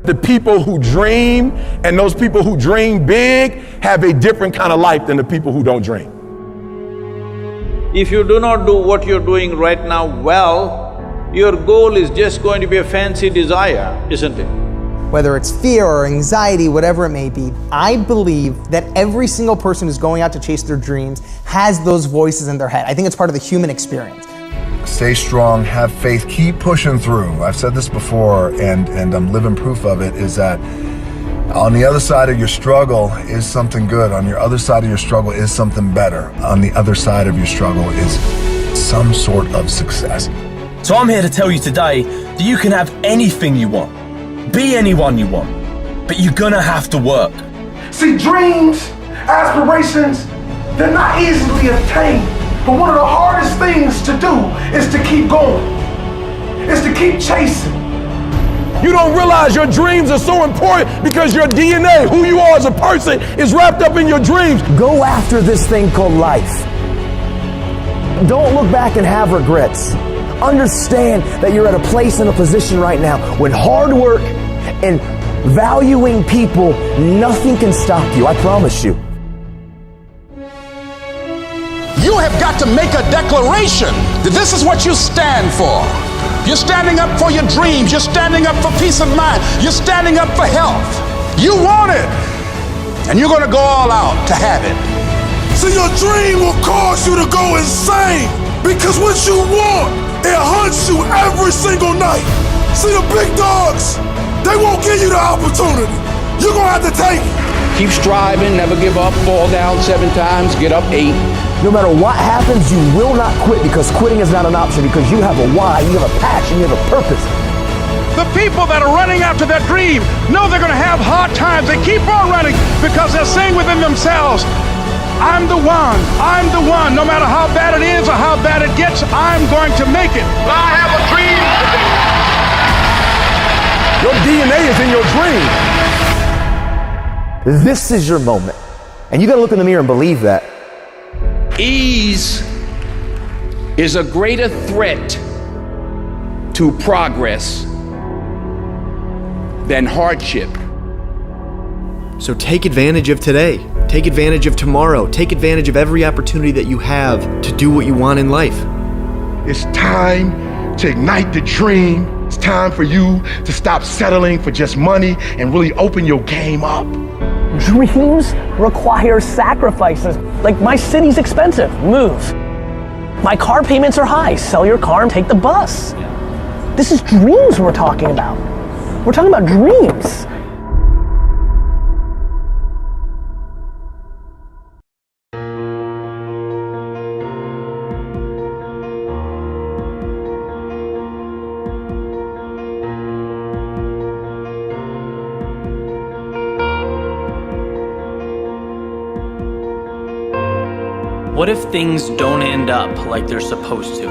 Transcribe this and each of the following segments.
The people who dream and those people who dream big have a different kind of life than the people who don't dream. If you do not do what you're doing right now well, your goal is just going to be a fancy desire, isn't it? Whether it's fear or anxiety, whatever it may be, I believe that every single person who's going out to chase their dreams has those voices in their head. I think it's part of the human experience. Stay strong, have faith, keep pushing through. I've said this before, and I'm living proof of it, is that on the other side of your struggle is something good. On your other side of your struggle is something better. On the other side of your struggle is some sort of success. So I'm here to tell you today that you can have anything you want, be anyone you want, but you're gonna have to work. See, dreams, aspirations, they're not easily obtained. But one of the hardest things to do is to keep going, is to keep chasing. You don't realize your dreams are so important because your DNA, who you are as a person, is wrapped up in your dreams. Go after this thing called life. Don't look back and have regrets. Understand that you're at a place and a position right now when hard work and valuing people, nothing can stop you, I promise you. You have got to make a declaration that this is what you stand for. You're standing up for your dreams. You're standing up for peace of mind. You're standing up for health. You want it, and you're going to go all out to have it. See, your dream will cause you to go insane because what you want, it hunts you every single night. See, the big dogs, they won't give you the opportunity. You're going to have to take it. Keep striving, never give up, fall down 7 times, get up 8. No matter what happens, you will not quit because quitting is not an option because you have a why, you have a passion, you have a purpose. The people that are running after their dream know they're going to have hard times. They keep on running because they're saying within themselves, I'm the one, no matter how bad it is or how bad it gets, I'm going to make it. I have a dream. Your DNA is in your dream. This is your moment. And you gotta look in the mirror and believe that. Ease is a greater threat to progress than hardship. So take advantage of today. Take advantage of tomorrow. Take advantage of every opportunity that you have to do what you want in life. It's time to ignite the dream. It's time for you to stop settling for just money and really open your game up. Dreams require sacrifices. Like, my city's expensive, move. My car payments are high, sell your car and take the bus. This is dreams we're talking about. We're talking about dreams. What if things don't end up like they're supposed to?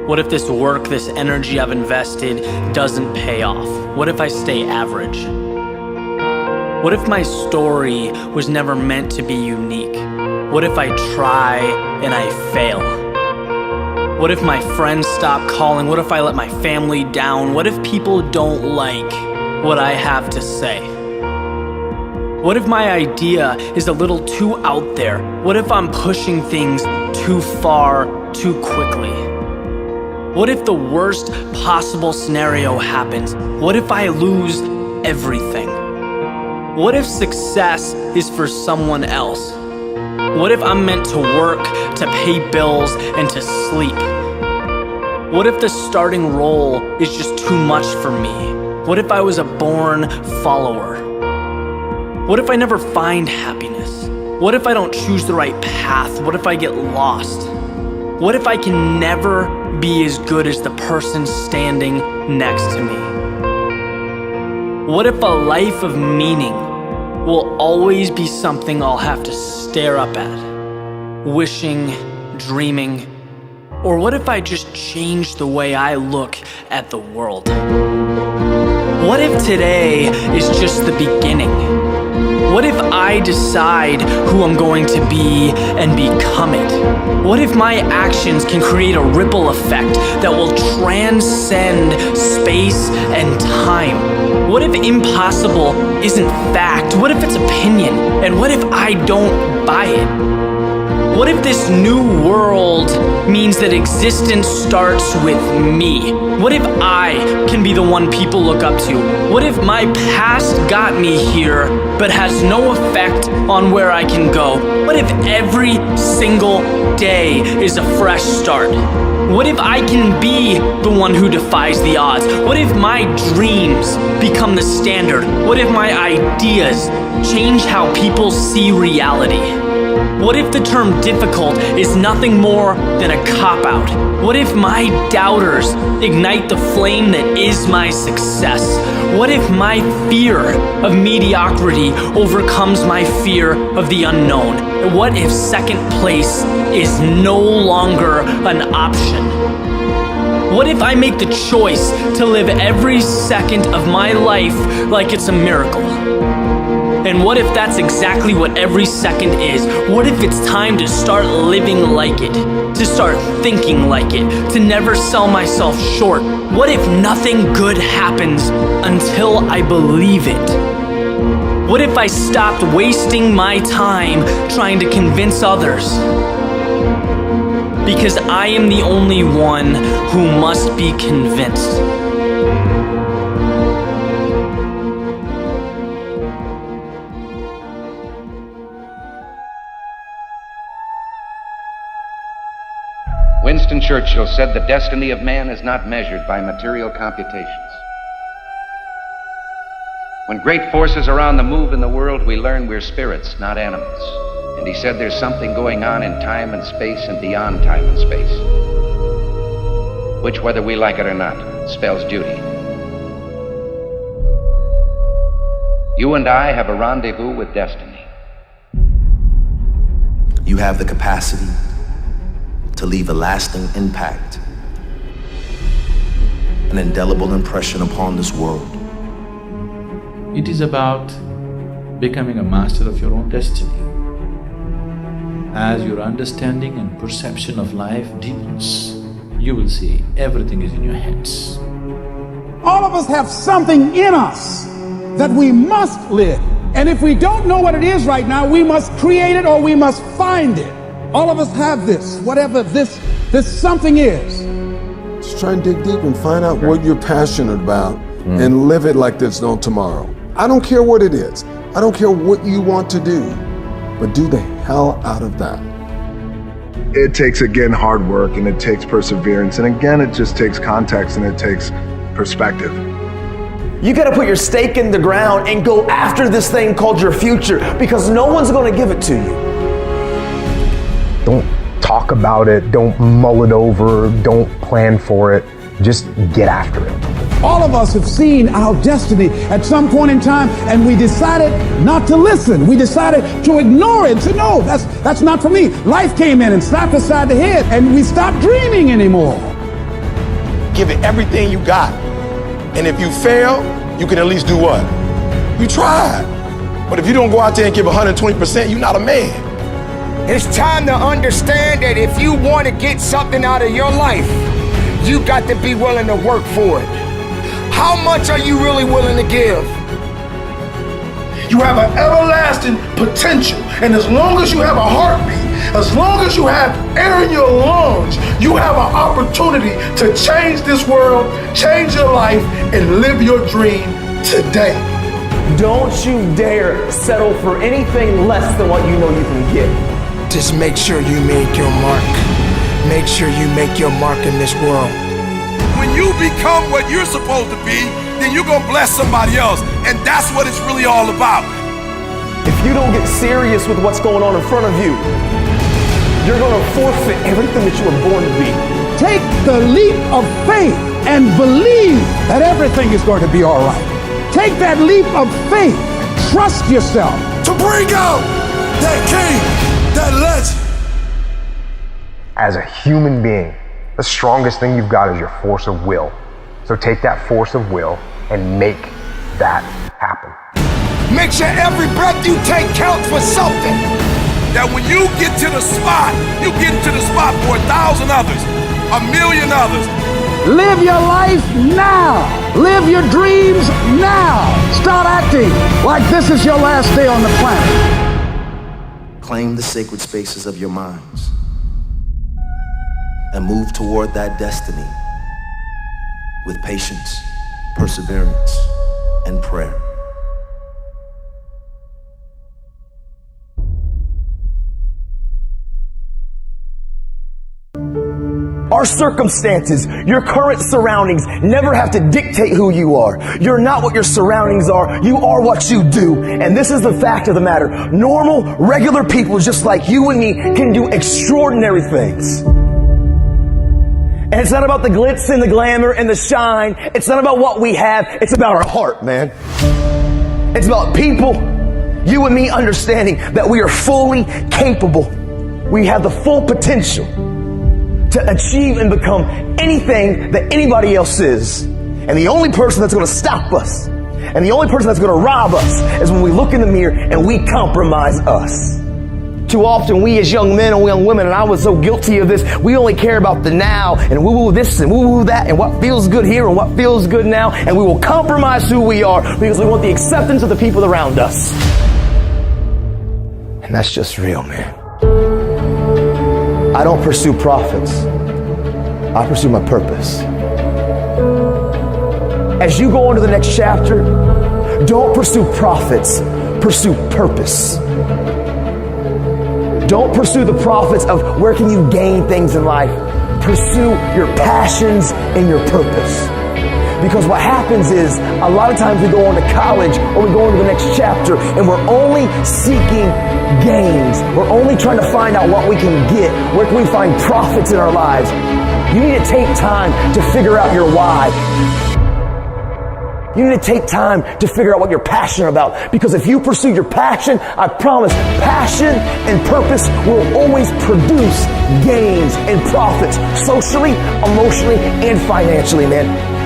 What if this work, this energy I've invested doesn't pay off? What if I stay average? What if my story was never meant to be unique? What if I try and I fail? What if my friends stop calling? What if I let my family down? What if people don't like what I have to say? What if my idea is a little too out there? What if I'm pushing things too far, too quickly? What if the worst possible scenario happens? What if I lose everything? What if success is for someone else? What if I'm meant to work, to pay bills, and to sleep? What if the starting role is just too much for me? What if I was a born follower? What if I never find happiness? What if I don't choose the right path? What if I get lost? What if I can never be as good as the person standing next to me? What if a life of meaning will always be something I'll have to stare up at, wishing, dreaming? Or what if I just change the way I look at the world? What if today is just the beginning? What if I decide who I'm going to be and become it? What if my actions can create a ripple effect that will transcend space and time? What if impossible isn't fact? What if it's opinion? And what if I don't buy it? What if this new world means that existence starts with me? What if I can be the one people look up to? What if my past got me here, but has no effect on where I can go? What if every single day is a fresh start? What if I can be the one who defies the odds? What if my dreams become the standard? What if my ideas change how people see reality? What if the term difficult is nothing more than a cop-out? What if my doubters ignite the flame that is my success? What if my fear of mediocrity overcomes my fear of the unknown? What if second place is no longer an option? What if I make the choice to live every second of my life like it's a miracle? And what if that's exactly what every second is? What if it's time to start living like it? To start thinking like it? To never sell myself short? What if nothing good happens until I believe it? What if I stopped wasting my time trying to convince others? Because I am the only one who must be convinced. Winston Churchill said the destiny of man is not measured by material computations. When great forces are on the move in the world, we learn we're spirits, not animals. And he said there's something going on in time and space and beyond time and space, which, whether we like it or not, spells duty. You and I have a rendezvous with destiny. You have the capacity to leave a lasting impact, an indelible impression upon this world. It is about becoming a master of your own destiny. As your understanding and perception of life deepens, you will see everything is in your hands. All of us have something in us that we must live. And if we don't know what it is right now, we must create it or we must find it. All of us have this, whatever this something is. Just try and dig deep and find out what you're passionate about and live it like there's no tomorrow. I don't care what it is. I don't care what you want to do, but do the hell out of that. It takes, again, hard work, and it takes perseverance, and again, it just takes context and it takes perspective. You gotta put your stake in the ground and go after this thing called your future, because no one's gonna give it to you. Don't talk about it, don't mull it over, don't plan for it, just get after it. All of us have seen our destiny at some point in time, and we decided not to listen. We decided to ignore it and say, no, that's not for me. Life came in and slapped us side the head, and we stopped dreaming anymore. Give it everything you got. And if you fail, you can at least do what? You tried. But if you don't go out there and give 120%, you're not a man. It's time to understand that if you want to get something out of your life, you got to be willing to work for it. How much are you really willing to give? You have an everlasting potential. And as long as you have a heartbeat, as long as you have air in your lungs, you have an opportunity to change this world, change your life, and live your dream today. Don't you dare settle for anything less than what you know you can get. Just make sure you make your mark. Make sure you make your mark in this world. When you become what you're supposed to be, then you're gonna bless somebody else. And that's what it's really all about. If you don't get serious with what's going on in front of you, you're gonna forfeit everything that you were born to be. Take the leap of faith and believe that everything is going to be all right. Take that leap of faith. Trust yourself. To bring out that king, that legend. As a human being, the strongest thing you've got is your force of will. So take that force of will and make that happen. Make sure every breath you take counts for something. That when you get to the spot, you get to the spot for 1,000 others, 1,000,000 others. Live your life now. Live your dreams now. Start acting like this is your last day on the planet. Claim the sacred spaces of your minds and move toward that destiny with patience, perseverance, and prayer. Our circumstances, your current surroundings never have to dictate who you are. You're not what your surroundings are. You are what you do. And this is the fact of the matter. Normal, regular people just like you and me can do extraordinary things. And it's not about the glitz and the glamour and the shine. It's not about what we have. It's about our heart, man. It's about people, you and me understanding that we are fully capable. We have the full potential to achieve and become anything that anybody else is. And the only person that's going to stop us and the only person that's going to rob us is when we look in the mirror and we compromise us. Too often we as young men and young women, and I was so guilty of this, we only care about the now and woo-woo this and woo-woo that and what feels good here and what feels good now, and we will compromise who we are because we want the acceptance of the people around us. And that's just real, man. I don't pursue profits. I pursue my purpose. As you go on to the next chapter, don't pursue profits, pursue purpose. Don't pursue the profits of where can you gain things in life. Pursue your passions and your purpose. Because what happens is, a lot of times we go on to college or we go on to the next chapter and we're only seeking gains. We're only trying to find out what we can get. Where can we find profits in our lives? You need to take time to figure out your why. You need to take time to figure out what you're passionate about. Because if you pursue your passion, I promise, passion and purpose will always produce gains and profits socially, emotionally, and financially, man.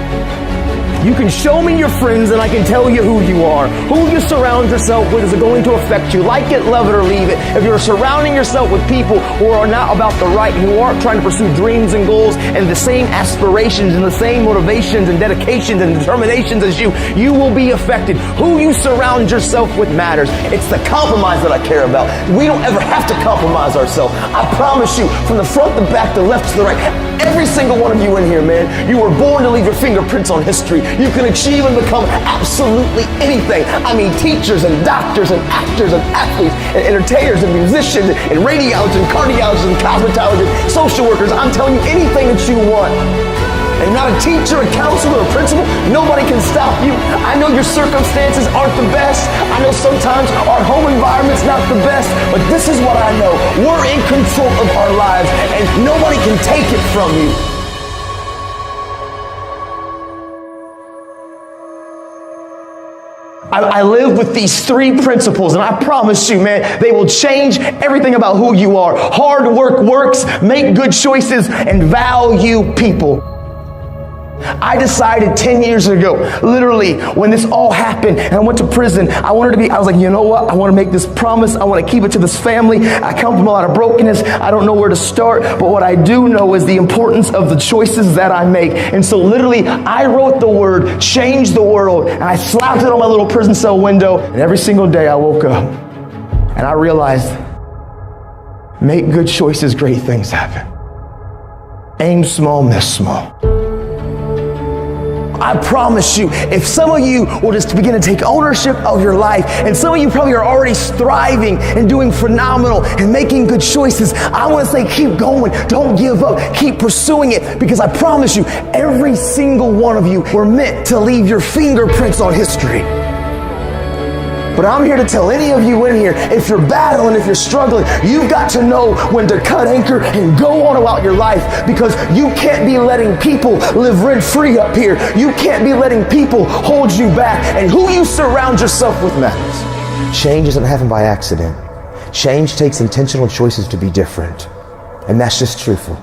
You can show me your friends and I can tell you who you are. Who you surround yourself with is going to affect you. Like it, love it, or leave it. If you're surrounding yourself with people who are not about the right, who aren't trying to pursue dreams and goals and the same aspirations and the same motivations and dedications and determinations as you, you will be affected. Who you surround yourself with matters. It's the compromise that I care about. We don't ever have to compromise ourselves. I promise you, from the front, the back, the left to the right, every single one of you in here, man, you were born to leave your fingerprints on history. You can achieve and become absolutely anything. I mean, teachers and doctors and actors and athletes and entertainers and musicians and radiologists and cardiologists and cosmetologists, social workers. I'm telling you, anything that you want. And not a teacher, a counselor, a principal, nobody can stop you. I know your circumstances aren't the best. I know sometimes our home environment's not the best, but this is what I know. We're in control of our lives and nobody can take it from you. I live with these three principles, and I promise you, man, they will change everything about who you are. Hard work works, make good choices, and value people. I decided 10 years ago, literally, when this all happened and I went to prison, I was like, you know what? I want to make this promise. I want to keep it to this family. I come from a lot of brokenness. I don't know where to start, but what I do know is the importance of the choices that I make. And so literally, I wrote the word, change the world, and I slapped it on my little prison cell window. And every single day I woke up and I realized, make good choices, great things happen. Aim small, miss small. I promise you, if some of you will just begin to take ownership of your life, and some of you probably are already thriving and doing phenomenal and making good choices, I want to say keep going. Don't give up. Keep pursuing it, because I promise you, every single one of you were meant to leave your fingerprints on history. But I'm here to tell any of you in here, if you're battling, if you're struggling, you've got to know when to cut anchor and go on about your life, because you can't be letting people live rent-free up here. You can't be letting people hold you back. And who you surround yourself with matters. Change doesn't happen by accident. Change takes intentional choices to be different. And that's just truthful.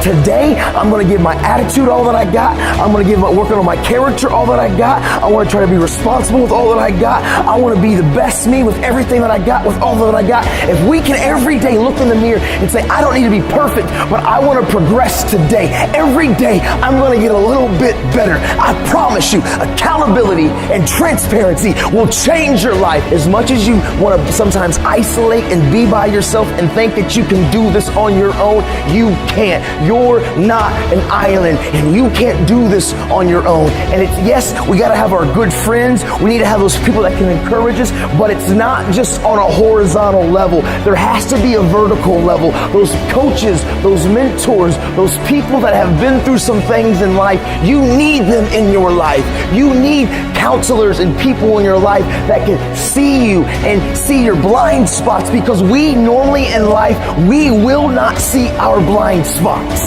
today I'm going to give my attitude all that I got. I'm going to working on my character all that I got. I want to try to be responsible with all that I got. I want to be the best me with everything that I got, with all that I got. If we can every day look in the mirror and say, I don't need to be perfect, but I want to progress today. Every day I'm going to get a little bit better. I promise you, accountability and transparency will change your life. As much as you want to sometimes isolate and be by yourself and think that you can do this on your own, you can't. You're not an island, and you can't do this on your own. And it's, yes, we got to have our good friends. We need to have those people that can encourage us, but it's not just on a horizontal level. There has to be a vertical level. Those coaches, those mentors, those people that have been through some things in life, you need them in your life. You need counselors and people in your life that can see you and see your blind spots, because we normally in life, we will not see our blind spots.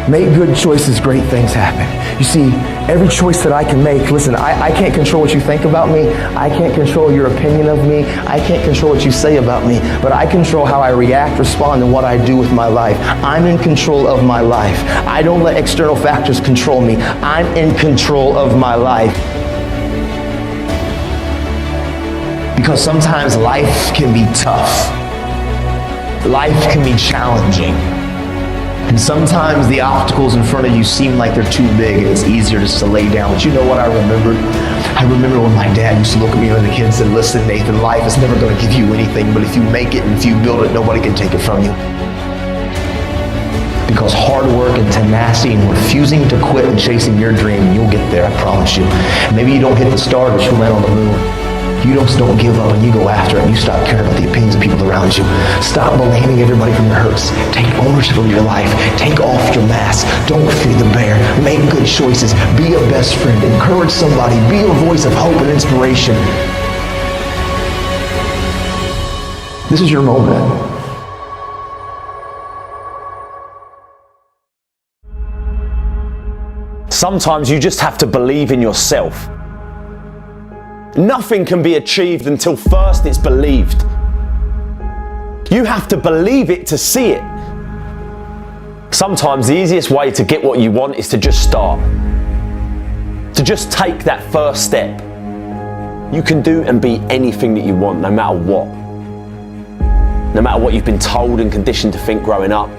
Make good choices, great things happen. You see, every choice that I can make, listen, I can't control what you think about me. I can't control your opinion of me. I can't control what you say about me, but I control how I react, respond, and what I do with my life. I'm in control of my life. I don't let external factors control me. I'm in control of my life. Because sometimes life can be tough. Life can be challenging. And sometimes the obstacles in front of you seem like they're too big and it's easier just to lay down. But you know what I remembered? I remember when my dad used to look at me as a kid and said, listen, Nathan, life is never going to give you anything, but if you make it and if you build it, nobody can take it from you. Because hard work and tenacity and refusing to quit and chasing your dream, you'll get there, I promise you. Maybe you don't hit the star, but you'll land on the moon. You just don't give up and you go after it, and you stop caring about the opinions of people around you. Stop blaming everybody from your hurts. Take ownership of your life. Take off your mask. Don't fear the bear. Make good choices. Be a best friend. Encourage somebody. Be a voice of hope and inspiration. This is your moment. Sometimes you just have to believe in yourself. Nothing can be achieved until first it's believed. You have to believe it to see it. Sometimes the easiest way to get what you want is to just start. To just take that first step. You can do and be anything that you want, no matter what. No matter what you've been told and conditioned to think growing up.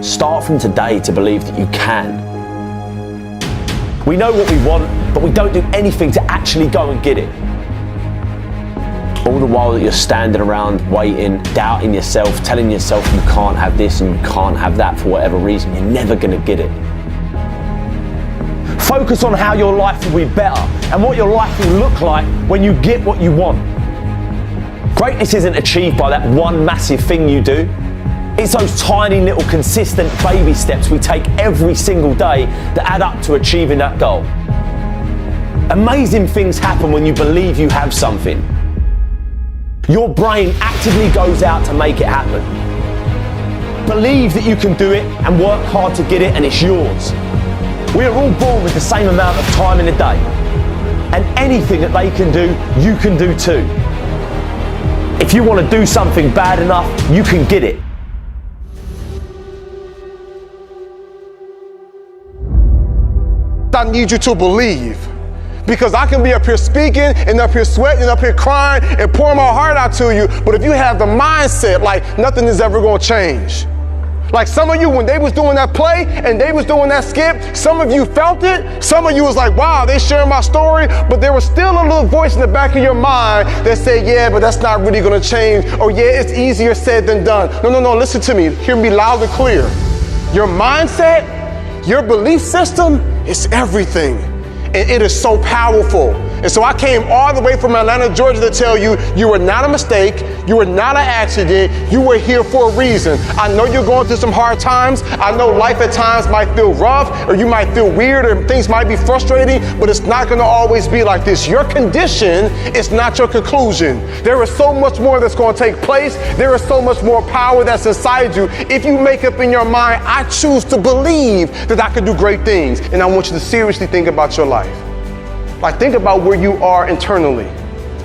Start from today to believe that you can. We know what we want, but we don't do anything to actually go and get it. All the while that you're standing around waiting, doubting yourself, telling yourself you can't have this and you can't have that for whatever reason, you're never going to get it. Focus on how your life will be better and what your life will look like when you get what you want. Greatness isn't achieved by that one massive thing you do. It's those tiny little consistent baby steps we take every single day that add up to achieving that goal. Amazing things happen when you believe you have something. Your brain actively goes out to make it happen. Believe that you can do it and work hard to get it, and it's yours. We are all born with the same amount of time in a day. And anything that they can do, you can do too. If you want to do something bad enough, you can get it. I need you to believe, because I can be up here speaking and up here sweating and up here crying and pouring my heart out to you, but if you have the mindset like nothing is ever going to change. Like some of you, when they was doing that play and they was doing that skip, some of you felt it. Some of you was like, wow, they sharing my story, but there was still a little voice in the back of your mind that said, yeah, but that's not really going to change. Or yeah, it's easier said than done. No, listen to me. Hear me loud and clear. Your mindset, your belief system, it's everything, and it is so powerful. And so I came all the way from Atlanta, Georgia to tell you, you were not a mistake, you were not an accident, you were here for a reason. I know you're going through some hard times. I know life at times might feel rough, or you might feel weird, or things might be frustrating, but it's not gonna always be like this. Your condition is not your conclusion. There is so much more that's gonna take place. There is so much more power that's inside you. If you make up in your mind, I choose to believe that I can do great things, and I want you to seriously think about your life. Like, think about where you are internally.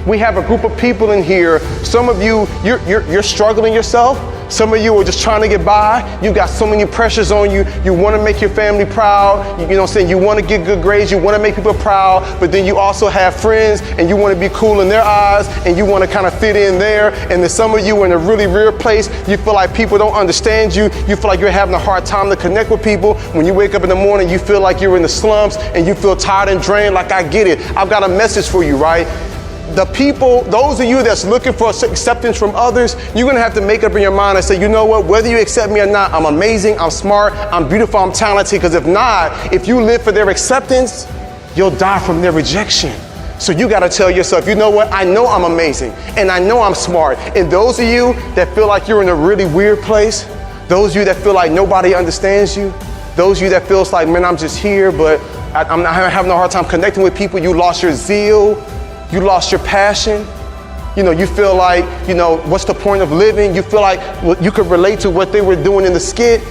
We have a group of people in here. Some of you, you're struggling yourself. Some of you are just trying to get by. You got so many pressures on you. You want to make your family proud. You know what I'm saying? You want to get good grades. You want to make people proud. But then you also have friends and you want to be cool in their eyes and you want to kind of fit in there. And then some of you are in a really weird place. You feel like people don't understand you. You feel like you're having a hard time to connect with people. When you wake up in the morning, you feel like you're in the slumps and you feel tired and drained. Like, I get it. I've got a message for you, right? The people, those of you that's looking for acceptance from others, you're gonna have to make up in your mind and say, you know what, whether you accept me or not, I'm amazing, I'm smart, I'm beautiful, I'm talented, because if not, if you live for their acceptance, you'll die from their rejection. So you gotta tell yourself, you know what, I know I'm amazing, and I know I'm smart. And those of you that feel like you're in a really weird place, those of you that feel like nobody understands you, those of you that feels like, man, I'm just here, but I'm having a hard time connecting with people, you lost your zeal, you lost your passion. You know, you feel like, you know, what's the point of living? You feel like you could relate to what they were doing in the skit.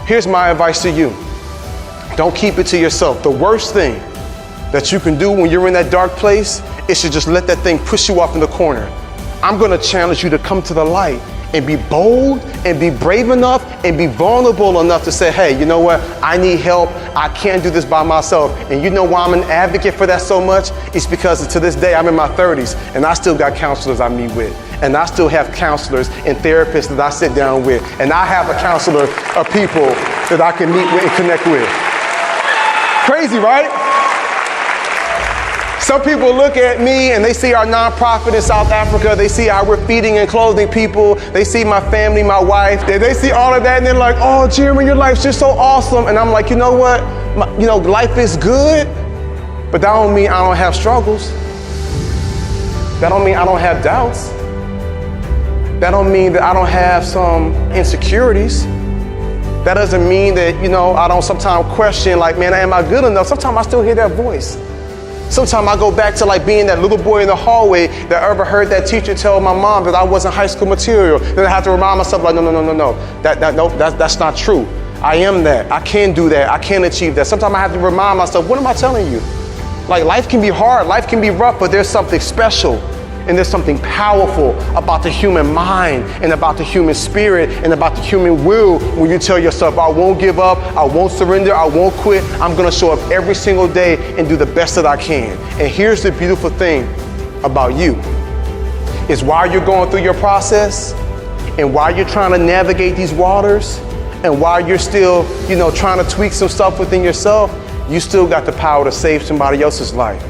Here's my advice to you. Don't keep it to yourself. The worst thing that you can do when you're in that dark place is to just let that thing push you off in the corner. I'm gonna challenge you to come to the light and be bold and be brave enough and be vulnerable enough to say, hey, you know what? I need help. I can't do this by myself. And you know why I'm an advocate for that so much? It's because to this day, I'm in my 30s and I still got counselors I meet with. And I still have counselors and therapists that I sit down with. And I have a counselor of people that I can meet with and connect with. Crazy, right? Some people look at me and they see our nonprofit in South Africa. They see how we're feeding and clothing people. They see my family, my wife. They see all of that and they're like, oh, Jeremy, your life's just so awesome. And I'm like, you know what? Life is good, but that don't mean I don't have struggles. That don't mean I don't have doubts. That don't mean that I don't have some insecurities. That doesn't mean that, I don't sometimes question like, man, am I good enough? Sometimes I still hear that voice. Sometimes I go back to like being that little boy in the hallway that ever heard that teacher tell my mom that I wasn't high school material. Then I have to remind myself like, no. That's not true. I am that. I can do that. I can achieve that. Sometimes I have to remind myself, what am I telling you? Like life can be hard, life can be rough, but there's something special and there's something powerful about the human mind and about the human spirit and about the human will when you tell yourself, I won't give up, I won't surrender, I won't quit. I'm gonna show up every single day and do the best that I can. And here's the beautiful thing about you, is while you're going through your process and while you're trying to navigate these waters and while you're still, trying to tweak some stuff within yourself, you still got the power to save somebody else's life.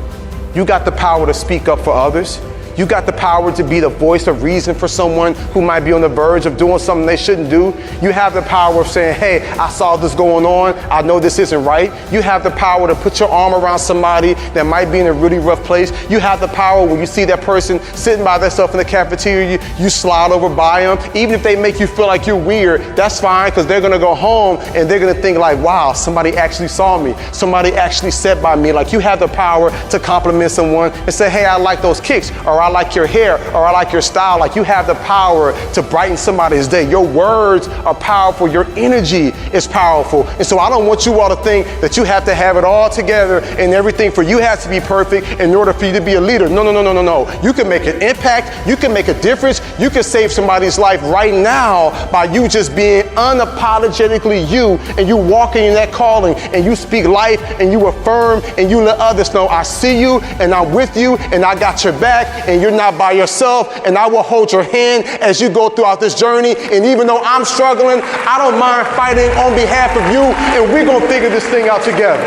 You got the power to speak up for others. You got the power to be the voice of reason for someone who might be on the verge of doing something they shouldn't do. You have the power of saying, hey, I saw this going on. I know this isn't right. You have the power to put your arm around somebody that might be in a really rough place. You have the power when you see that person sitting by themselves in the cafeteria, you slide over by them. Even if they make you feel like you're weird, that's fine, because they're gonna go home and they're gonna think like, wow, somebody actually saw me. Somebody actually sat by me. Like you have the power to compliment someone and say, hey, I like those kicks, or I like your hair, or I like your style. Like you have the power to brighten somebody's day. Your words are powerful. Your energy is powerful. And so I don't want you all to think that you have to have it all together and everything for you has to be perfect in order for you to be a leader. No. You can make an impact. You can make a difference. You can save somebody's life right now by you just being unapologetically you, and you walking in that calling and you speak life and you affirm and you let others know I see you and I'm with you and I got your back and you're not by yourself, and I will hold your hand as you go throughout this journey. And even though I'm struggling, I don't mind fighting on behalf of you, and we're gonna figure this thing out together.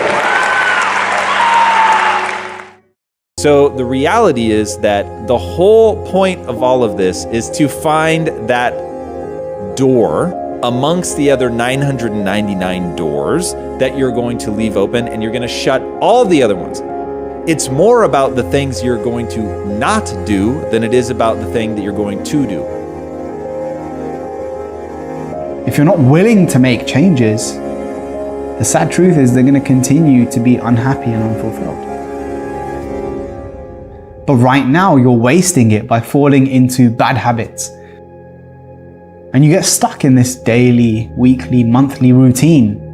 So the reality is that the whole point of all of this is to find that door amongst the other 999 doors that you're going to leave open, and you're going to shut all the other ones. It's more about the things you're going to not do than it is about the thing that you're going to do. If you're not willing to make changes, the sad truth is they're going to continue to be unhappy and unfulfilled. But right now, you're wasting it by falling into bad habits. And you get stuck in this daily, weekly, monthly routine.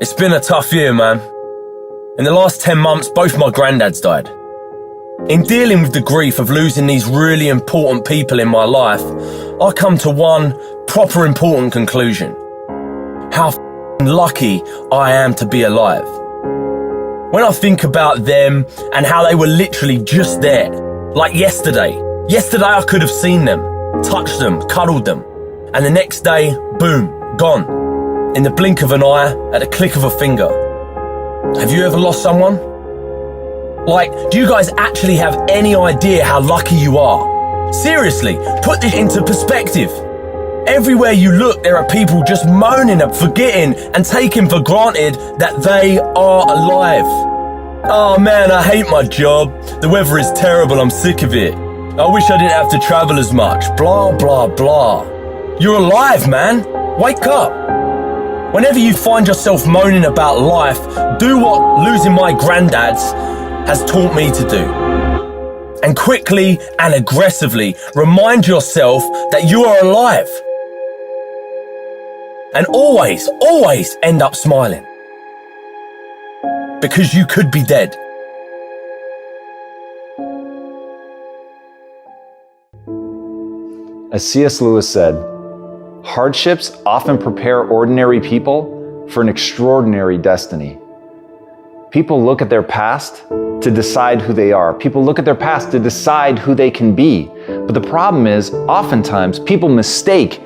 It's been a tough year, man. In the last 10 months, both my granddads died. In dealing with the grief of losing these really important people in my life, I come to one proper important conclusion. How lucky I am to be alive. When I think about them and how they were literally just there, like yesterday. Yesterday I could have seen them, touched them, cuddled them, and the next day, boom, gone. In the blink of an eye, at the click of a finger. Have you ever lost someone? Like, do you guys actually have any idea how lucky you are? Seriously, put this into perspective. Everywhere you look, there are people just moaning and forgetting and taking for granted that they are alive. Oh man, I hate my job. The weather is terrible, I'm sick of it. I wish I didn't have to travel as much. Blah, blah, blah. You're alive, man. Wake up. Whenever you find yourself moaning about life, do what losing my granddads has taught me to do. And quickly and aggressively remind yourself that you are alive. And always, always end up smiling. Because you could be dead. As C.S. Lewis said, hardships often prepare ordinary people for an extraordinary destiny. People look at their past to decide who they are. People look at their past to decide who they can be. But the problem is, oftentimes, people mistake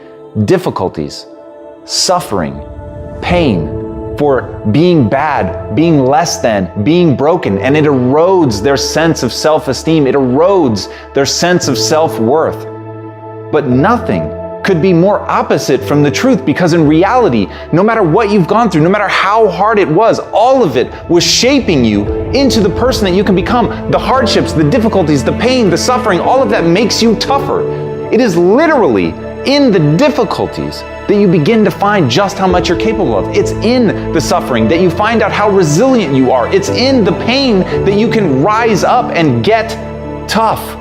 difficulties, suffering, pain for being bad, being less than, being broken, and it erodes their sense of self-esteem. It erodes their sense of self-worth. But nothing could be more opposite from the truth, because in reality, no matter what you've gone through, no matter how hard it was, all of it was shaping you into the person that you can become. The hardships, the difficulties, the pain, the suffering, all of that makes you tougher. It is literally in the difficulties that you begin to find just how much you're capable of. It's in the suffering that you find out how resilient you are. It's in the pain that you can rise up and get tough.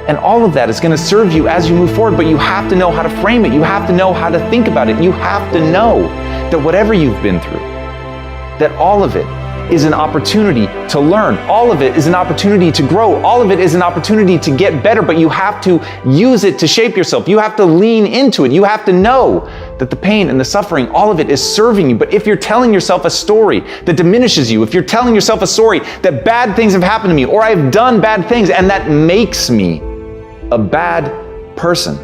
And all of that is going to serve you as you move forward, but you have to know how to frame it. You have to know how to think about it. You have to know that whatever you've been through, that all of it is an opportunity to learn. All of it is an opportunity to grow. All of it is an opportunity to get better, but you have to use it to shape yourself. You have to lean into it. You have to know that the pain and the suffering, all of it is serving you. But if you're telling yourself a story that diminishes you, if you're telling yourself a story that bad things have happened to me, or I've done bad things and that makes me a bad person,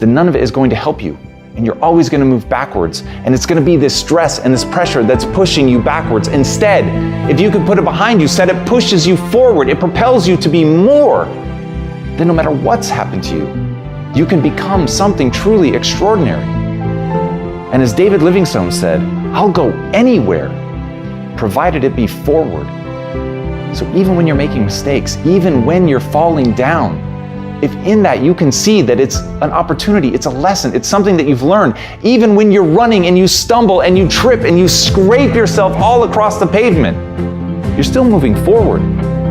then none of it is going to help you. And you're always going to move backwards. And it's going to be this stress and this pressure that's pushing you backwards. Instead, if you can put it behind you, said it pushes you forward, it propels you to be more, then no matter what's happened to you, you can become something truly extraordinary. And as David Livingstone said, I'll go anywhere, provided it be forward. So even when you're making mistakes, even when you're falling down, if in that you can see that it's an opportunity, it's a lesson, it's something that you've learned, even when you're running and you stumble and you trip and you scrape yourself all across the pavement, you're still moving forward.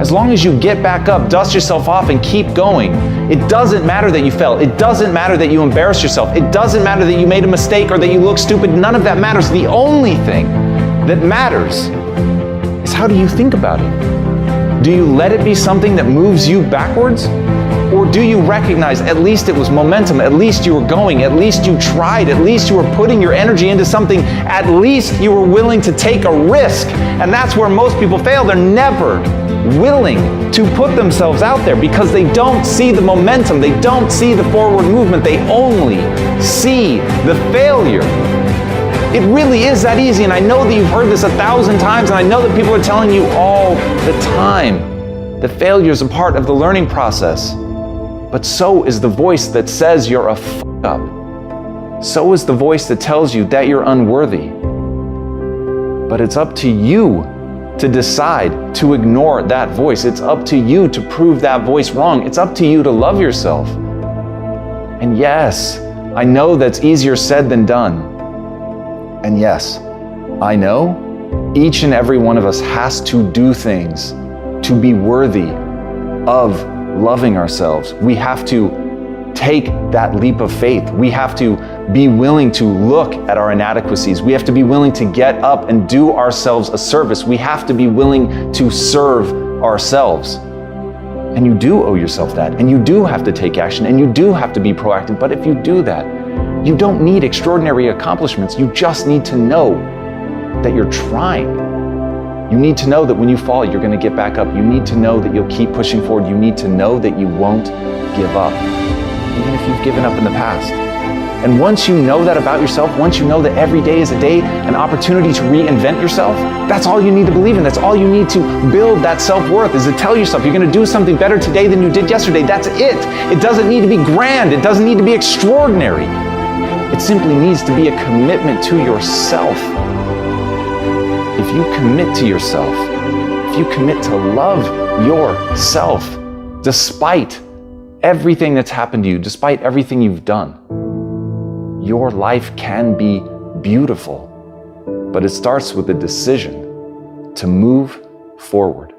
As long as you get back up, dust yourself off and keep going. It doesn't matter that you fell. It doesn't matter that you embarrassed yourself. It doesn't matter that you made a mistake or that you look stupid. None of that matters. The only thing that matters is how do you think about it? Do you let it be something that moves you backwards? Or do you recognize at least it was momentum, at least you were going, at least you tried, at least you were putting your energy into something, at least you were willing to take a risk? And that's where most people fail. They're never willing to put themselves out there because they don't see the momentum, they don't see the forward movement, they only see the failure. It really is that easy, and I know that you've heard this 1,000 times, and I know that people are telling you all the time that failure is a part of the learning process. But so is the voice that says you're a up. So is the voice that tells you that you're unworthy. But it's up to you to decide to ignore that voice. It's up to you to prove that voice wrong. It's up to you to love yourself. And yes, I know that's easier said than done. And yes, I know each and every one of us has to do things to be worthy of loving ourselves. We have to take that leap of faith. We have to be willing to look at our inadequacies. We have to be willing to get up and do ourselves a service. We have to be willing to serve ourselves. And you do owe yourself that, and you do have to take action, and you do have to be proactive. But if you do that, you don't need extraordinary accomplishments. You just need to know that you're trying. You need to know that when you fall, you're going to get back up. You need to know that you'll keep pushing forward. You need to know that you won't give up, even if you've given up in the past. And once you know that about yourself, once you know that every day is a day, an opportunity to reinvent yourself, that's all you need to believe in. That's all you need to build that self-worth, is to tell yourself you're going to do something better today than you did yesterday. That's it. It doesn't need to be grand. It doesn't need to be extraordinary. It simply needs to be a commitment to yourself. If you commit to yourself, if you commit to love yourself, despite everything that's happened to you, despite everything you've done, your life can be beautiful. But it starts with a decision to move forward.